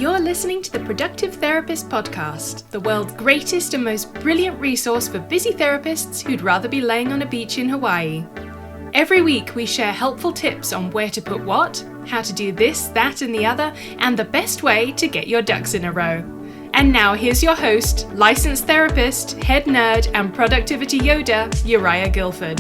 You're listening to the Productive Therapist Podcast, the world's greatest and most brilliant resource for busy therapists who'd rather be laying on a beach in Hawaii. Every week we share helpful tips on where to put what, how to do this, that, and the other, and the best way to get your ducks in a row. And now here's your host, licensed therapist, head nerd, and productivity Yoda, Uriah Guilford.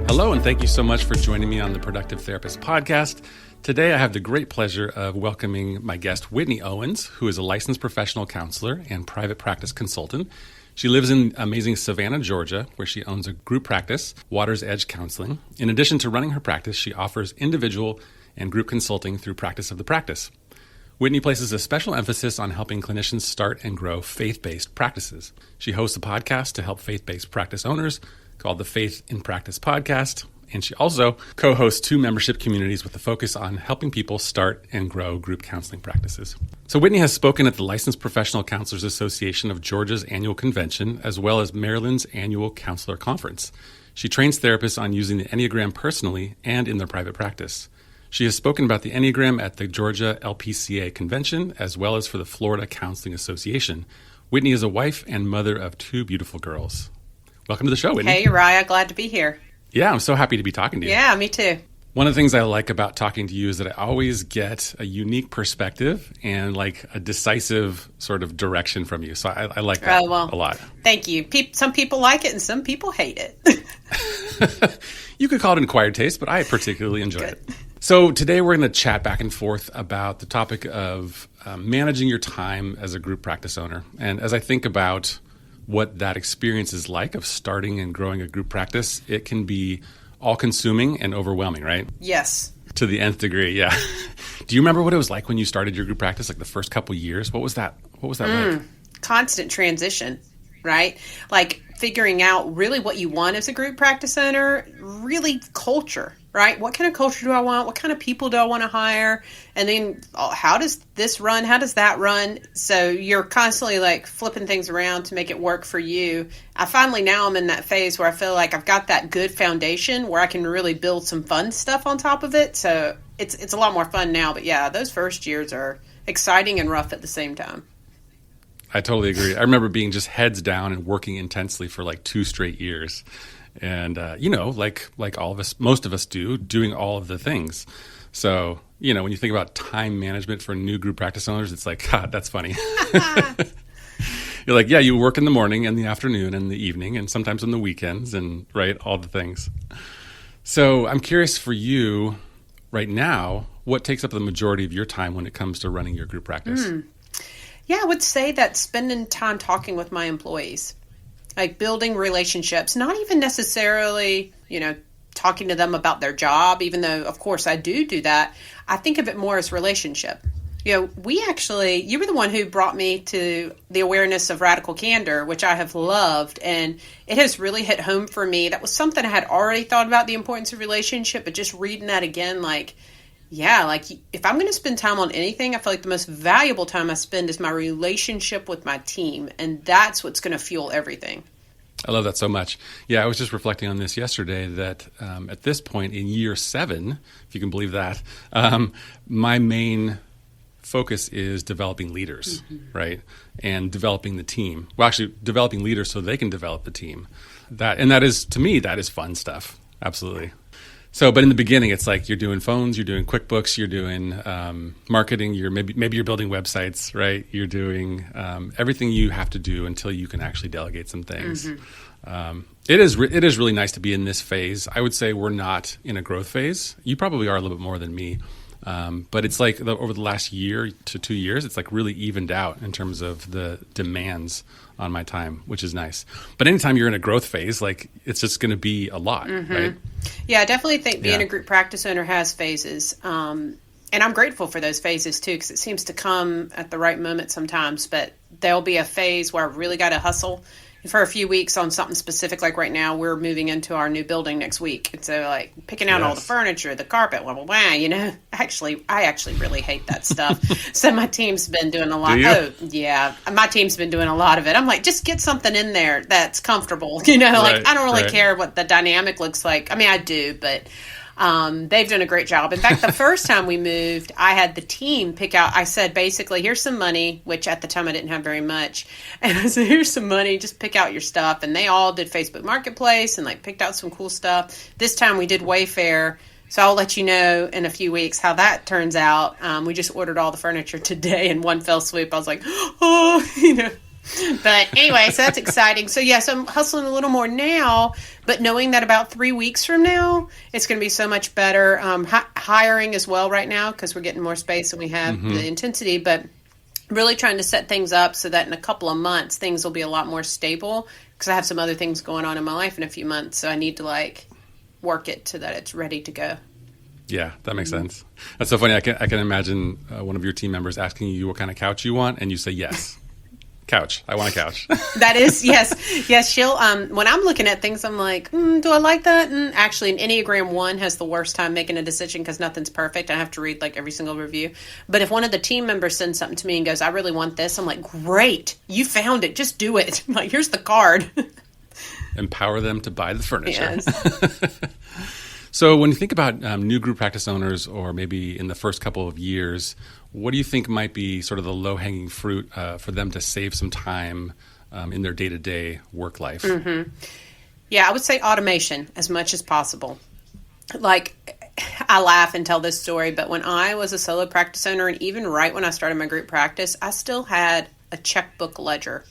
Hello, and thank you so much for joining me on the Productive Therapist Podcast. Today I have the great pleasure of welcoming my guest, Whitney Owens, who is a licensed professional counselor and private practice consultant. She lives in amazing Savannah, Georgia, where she owns a group practice, Water's Edge Counseling. In addition to running her practice, she offers individual and group consulting through Practice of the Practice. Whitney places a special emphasis on helping clinicians start and grow faith-based practices. She hosts a podcast to help faith-based practice owners called the Faith in Practice Podcast, and she also co-hosts 2 membership communities with a focus on helping people start and grow group counseling practices. So Whitney has spoken at the Licensed Professional Counselors Association of Georgia's annual convention, as well as Maryland's annual counselor conference. She trains therapists on using the Enneagram personally and in their private practice. She has spoken about the Enneagram at the Georgia LPCA convention, as well as for the Florida Counseling Association. Whitney is a wife and mother of 2 beautiful girls. Welcome to the show, Whitney. Hey, Uriah. Glad to be here. Yeah, I'm so happy to be talking to you. Yeah, me too. One of the things I like about talking to you is that I always get a unique perspective and like a decisive sort of direction from you. So I like that a lot. Thank you. Some people like it and some people hate it. You could call it an acquired taste, but I particularly enjoy it. So today we're going to chat back and forth about the topic of managing your time as a group practice owner. And as I think about what that experience is like of starting and growing a group practice, it can be all-consuming and overwhelming, right? Yes. To the nth degree, yeah. Do you remember what it was like when you started your group practice, like the first couple years? What was that like? Constant transition, right? Like figuring out really what you want as a group practice owner, really culture, right? What kind of culture do I want? What kind of people do I want to hire? And then how does this run? How does that run? So you're constantly like flipping things around to make it work for you. Now I'm in that phase where I feel like I've got that good foundation where I can really build some fun stuff on top of it. So it's a lot more fun now. But yeah, those first years are exciting and rough at the same time. I totally agree. I remember being just heads down and working intensely for like 2 straight years. And, like all of us, most of us doing all of the things. So, when you think about time management for new group practice owners, it's like, God, that's funny. You're like, yeah, you work in the morning and the afternoon and the evening and sometimes on the weekends and, right, all the things. So I'm curious for you right now, what takes up the majority of your time when it comes to running your group practice? Yeah, I would say that spending time talking with my employees. Like building relationships, not even necessarily, talking to them about their job, even though, of course, I do that. I think of it more as relationship. You were the one who brought me to the awareness of radical candor, which I have loved, and it has really hit home for me. That was something I had already thought about, the importance of relationship, but just reading that again, if I'm going to spend time on anything, I feel like the most valuable time I spend is my relationship with my team. And that's what's going to fuel everything. I love that so much. Yeah, I was just reflecting on this yesterday that at this point in year 7, if you can believe that, my main focus is developing leaders, right? And developing the team. Well, actually, developing leaders so they can develop the team. That is, to me, that is fun stuff. Absolutely. So, but in the beginning, it's like you're doing phones, you're doing QuickBooks, you're doing marketing, maybe you're building websites, right? You're doing everything you have to do until you can actually delegate some things. It is really nice to be in this phase. I would say we're not in a growth phase. You probably are a little bit more than me. But it's like over the last year to 2 years, it's like really evened out in terms of the demands on my time, which is nice. But anytime you're in a growth phase, like it's just going to be a lot, right? Yeah, I definitely think being a group practice owner has phases. And I'm grateful for those phases too, because it seems to come at the right moment sometimes. But there'll be a phase where I really got to hustle for a few weeks on something specific. Like right now, we're moving into our new building next week. And so like picking out all the furniture, the carpet, blah, blah, blah, I actually really hate that stuff. So my team's been doing a lot. Do you? Oh, yeah. My team's been doing a lot of it. I'm like, just get something in there that's comfortable. I don't really care what the dynamic looks like. I mean, I do, but They've done a great job. In fact, the first time we moved, I had the team pick out, I said, basically, here's some money, which at the time I didn't have very much. And I said, here's some money, just pick out your stuff. And they all did Facebook Marketplace and like picked out some cool stuff. This time we did Wayfair. So I'll let you know in a few weeks how that turns out. We just ordered all the furniture today in one fell swoop. I was like, oh, But anyway, so that's exciting. So yes, I'm hustling a little more now, but knowing that about 3 weeks from now, it's going to be so much better. Hiring as well right now because we're getting more space and we have the intensity, but really trying to set things up so that in a couple of months, things will be a lot more stable because I have some other things going on in my life in a few months. So I need to work it so that it's ready to go. Yeah, that makes sense. That's so funny. I can imagine one of your team members asking you what kind of couch you want, and you say yes. Couch. I want a couch. That is, yes. She'll, when I'm looking at things, I'm like, do I like that? And actually, an Enneagram 1 has the worst time making a decision because nothing's perfect. I have to read every single review. But if one of the team members sends something to me and goes, I really want this, I'm like, great. You found it. Just do it. I'm like, here's the card. Empower them to buy the furniture. Yes. So when you think about new group practice owners or maybe in the first couple of years, what do you think might be sort of the low-hanging fruit for them to save some time in their day-to-day work life? Mm-hmm. Yeah, I would say automation as much as possible. I laugh and tell this story, but when I was a solo practice owner and even right when I started my group practice, I still had a checkbook ledger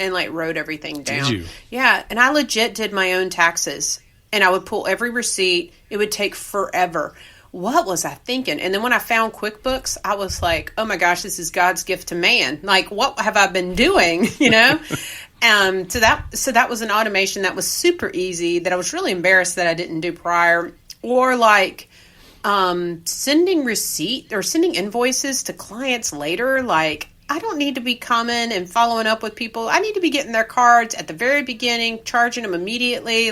and wrote everything down. Did you? Yeah, and I legit did my own taxes. And I would pull every receipt. It would take forever. What was I thinking? And then when I found QuickBooks, I was like, oh my gosh, this is God's gift to man. What have I been doing? So that was an automation that was super easy that I was really embarrassed that I didn't do prior. Or sending receipt or sending invoices to clients later. I don't need to be coming and following up with people. I need to be getting their cards at the very beginning, charging them immediately.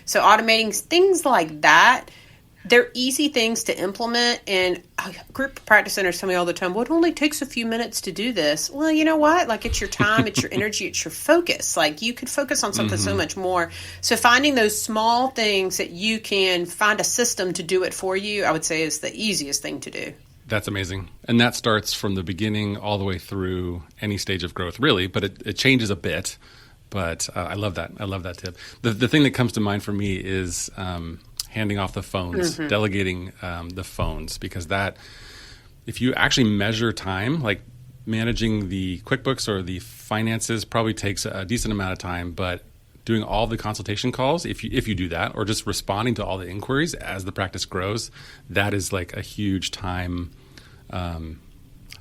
So automating things like that, they're easy things to implement. And group practice centers tell me all the time, well, it only takes a few minutes to do this. Well, you know what? It's your time, it's your energy, it's your focus. You could focus on something so much more. So finding those small things that you can find a system to do it for you, I would say is the easiest thing to do. That's amazing. And that starts from the beginning all the way through any stage of growth, really, but it changes a bit. But I love that. I love that tip. The thing that comes to mind for me is handing off the phones, delegating the phones, because that, if you actually measure time, managing the QuickBooks or the finances probably takes a decent amount of time, but doing all the consultation calls, if you do that, or just responding to all the inquiries as the practice grows, that is a huge time. I'm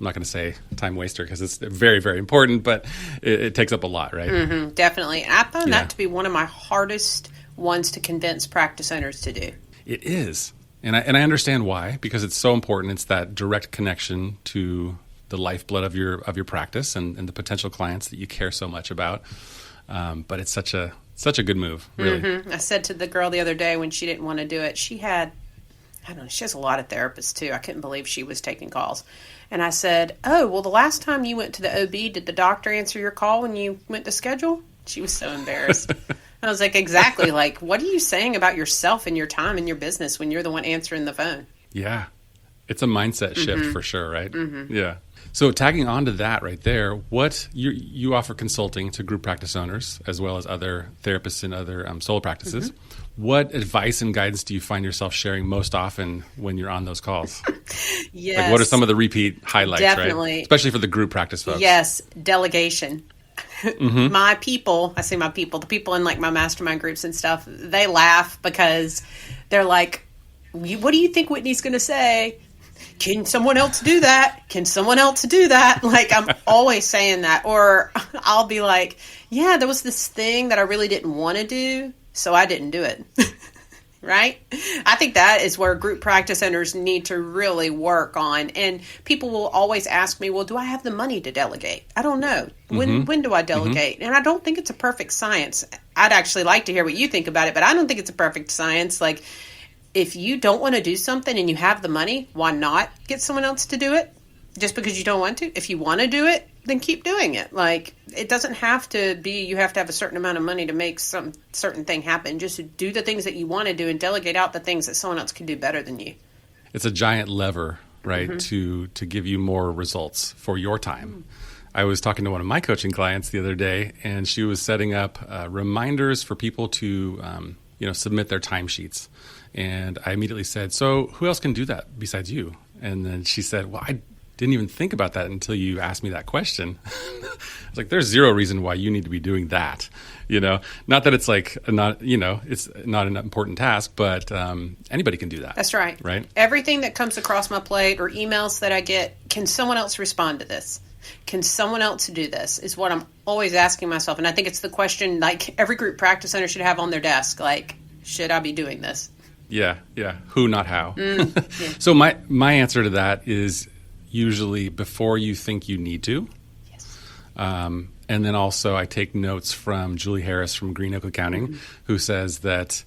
not going to say time waster because it's very, very important, but it takes up a lot, right? Mm-hmm, definitely. And I found that to be one of my hardest ones to convince practice owners to do. It is. And I understand why, because it's so important. It's that direct connection to the lifeblood of your practice and the potential clients that you care so much about. But it's such a good move, really. Mm-hmm. I said to the girl the other day when she didn't want to do it, she has a lot of therapists too. I couldn't believe she was taking calls. And I said, oh, well, the last time you went to the OB, did the doctor answer your call when you went to schedule? She was so embarrassed. I was like, exactly. What are you saying about yourself and your time and your business when you're the one answering the phone? Yeah. It's a mindset shift for sure, right? Mm-hmm. Yeah. So tagging on to that right there, what you offer consulting to group practice owners as well as other therapists and other solo practices. Mm-hmm. What advice and guidance do you find yourself sharing most often when you're on those calls? Yes. What are some of the repeat highlights, Definitely. Right? Especially for the group practice folks. Yes, delegation. Mm-hmm. My people, I say my people, the people in my mastermind groups and stuff, they laugh because they're like, what do you think Whitney's going to say? Can someone else do that? Can someone else do that? I'm always saying that. Or I'll be like, yeah, there was this thing that I really didn't want to do, so I didn't do it. Right? I think that is where group practice owners need to really work on. And people will always ask me, well, do I have the money to delegate? I don't know. When do I delegate? And I don't think it's a perfect science. I'd actually like to hear what you think about it, but I don't think it's a perfect science. If you don't want to do something and you have the money, why not get someone else to do it? Just because you don't want to? If you want to do it, then keep doing it. it doesn't have to be you have to have a certain amount of money to make some certain thing happen. Just do the things that you want to do and delegate out the things that someone else can do better than you. It's a giant lever, right, to give you more results for your time. I was talking to one of my coaching clients the other day, and she was setting up reminders for people to submit their timesheets. And I immediately said, so who else can do that besides you? And then she said, well, I didn't even think about that until you asked me that question. I was like, there's zero reason why you need to be doing that. Not that it's it's not an important task, but anybody can do that. That's right. Right. Everything that comes across my plate or emails that I get, can someone else respond to this? Can someone else do this? Is what I'm always asking myself. And I think it's the question like every group practice owner should have on their desk. Like, should I be doing this? Yeah. Who, not how. Yeah. So my answer to that is usually before you think you need to. Yes. And then also I take notes from Julie Harris from Green Oak Accounting, who says that,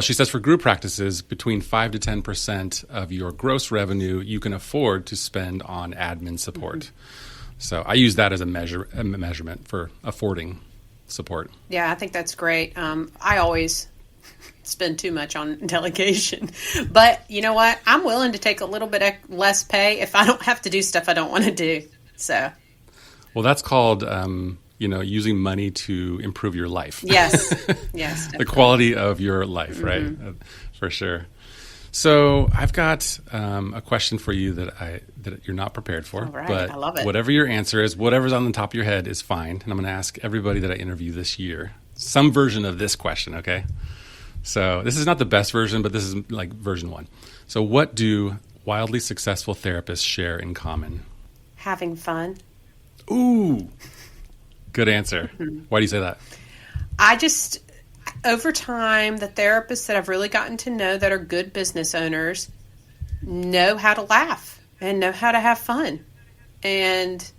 she says for group practices, between 5 to 10% of your gross revenue you can afford to spend on admin support. So I use that as a measurement for affording support. Yeah, I think that's great. I always spend too much on delegation. But you know what? I'm willing to take a little bit less pay if I don't have to do stuff I don't want to do. So, well, that's called using money to improve your life. Yes. Yes. The quality of your life, right? For sure. So I've got a question for you that you're not prepared for. All right. But I love it. Whatever your answer is, whatever's on the top of your head is fine. And I'm going to ask everybody that I interview this year some version of this question, okay? So this is not the best version, but this is like version 1. So what do wildly successful therapists share in common? Having fun. Ooh, good answer. Why do you say that? Over time, the therapists that I've really gotten to know that are good business owners know how to laugh and know how to have fun. And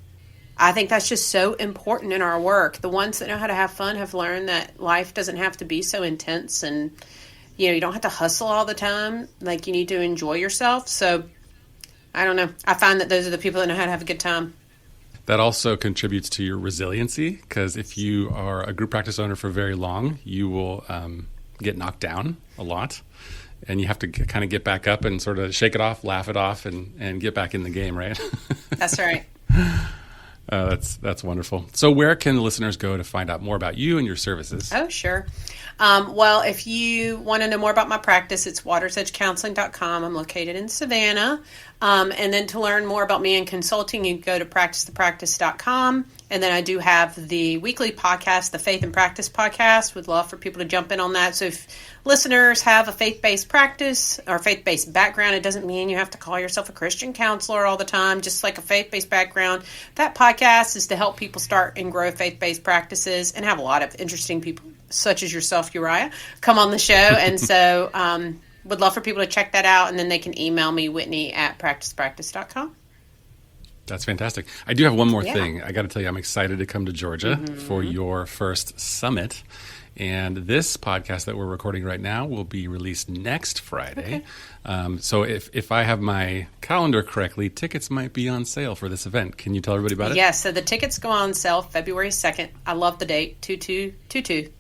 I think that's just so important in our work. The ones that know how to have fun have learned that life doesn't have to be so intense and, you don't have to hustle all the time. Like, you need to enjoy yourself. So, I don't know. I find that those are the people that know how to have a good time. That also contributes to your resiliency, because if you are a group practice owner for very long, you will get knocked down a lot. And you have to kind of get back up and sort of shake it off, laugh it off, and get back in the game, right? That's right. That's wonderful. So where can listeners go to find out more about you and your services? Oh, sure. Well, if you want to know more about my practice, it's watersedgecounseling.com. I'm located in Savannah. And then to learn more about me in consulting, you can go to practicethepractice.com. And then I do have the weekly podcast, the Faith and Practice podcast. Would love for people to jump in on that. So if listeners have a faith-based practice or faith-based background, it doesn't mean you have to call yourself a Christian counselor all the time, just like a faith-based background. That podcast is to help people start and grow faith-based practices and have a lot of interesting people, such as yourself, Uriah, come on the show. And so would love for people to check that out. And then they can email me, Whitney@practicepractice.com. That's fantastic. I do have one more thing. I got to tell you, I'm excited to come to Georgia for your first summit. And this podcast that we're recording right now will be released next Friday. Okay. So if I have my calendar correctly, tickets might be on sale for this event. Can you tell everybody about it? Yes, so the tickets go on sale February 2nd. I love the date, 2222.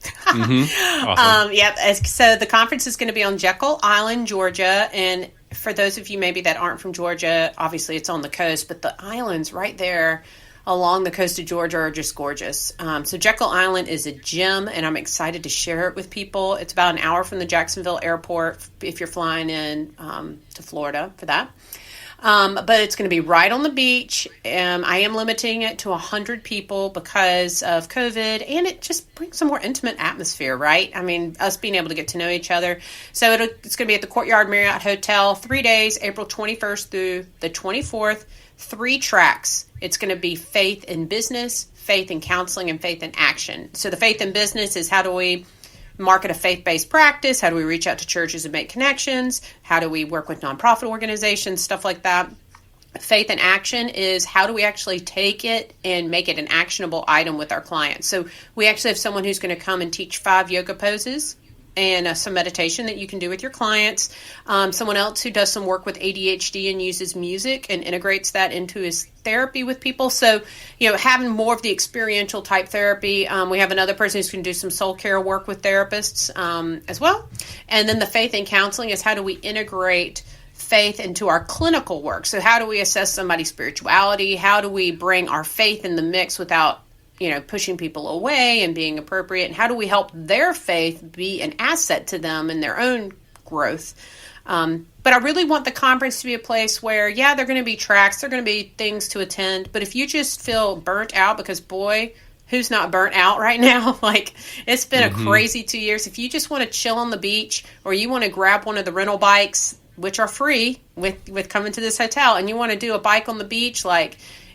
Awesome. So the conference is going to be on Jekyll Island, Georgia. And for those of you maybe that aren't from Georgia, obviously it's on the coast, but the islands right there along the coast of Georgia are just gorgeous. So Jekyll Island is a gem, and I'm excited to share it with people. It's about an hour from the Jacksonville airport if you're flying in to Florida for that. But it's going to be right on the beach. I am limiting it to 100 people because of COVID, and it just brings a more intimate atmosphere, right? I mean, us being able to get to know each other. So it's going to be at the Courtyard Marriott Hotel, 3 days, April 21st through the 24th, 3 tracks. It's going to be faith in business, faith in counseling, and faith in action. So the faith in business is how do we market a faith-based practice? How do we reach out to churches and make connections? How do we work with nonprofit organizations, stuff like that? Faith in action is how do we actually take it and make it an actionable item with our clients? So we actually have someone who's going to come and teach 5 yoga poses and some meditation that you can do with your clients. Someone else who does some work with ADHD and uses music and integrates that into his therapy with people. So, having more of the experiential type therapy. We have another person who's going to do some soul care work with therapists as well. And then the faith and counseling is how do we integrate faith into our clinical work? So how do we assess somebody's spirituality? How do we bring our faith in the mix without pushing people away and being appropriate? And how do we help their faith be an asset to them in their own growth? But I really want the conference to be a place where, there are going to be tracks, there are going to be things to attend. But if you just feel burnt out, because boy, who's not burnt out right now? Like, it's been a crazy 2 years. If you just want to chill on the beach, or you want to grab one of the rental bikes, which are free with coming to this hotel, and you want to do a bike on the beach,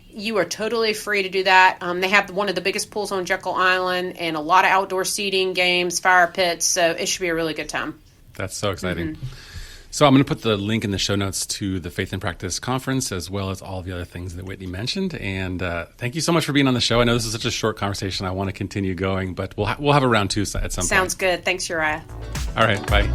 you are totally free to do that. They have one of the biggest pools on Jekyll Island and a lot of outdoor seating, games, fire pits. So it should be a really good time. That's so exciting. So I'm going to put the link in the show notes to the Faith and Practice conference, as well as all the other things that Whitney mentioned. And thank you so much for being on the show. I know this is such a short conversation. I want to continue going, but we'll have a round two at some point. Sounds good. Thanks, Uriah. All right. Bye.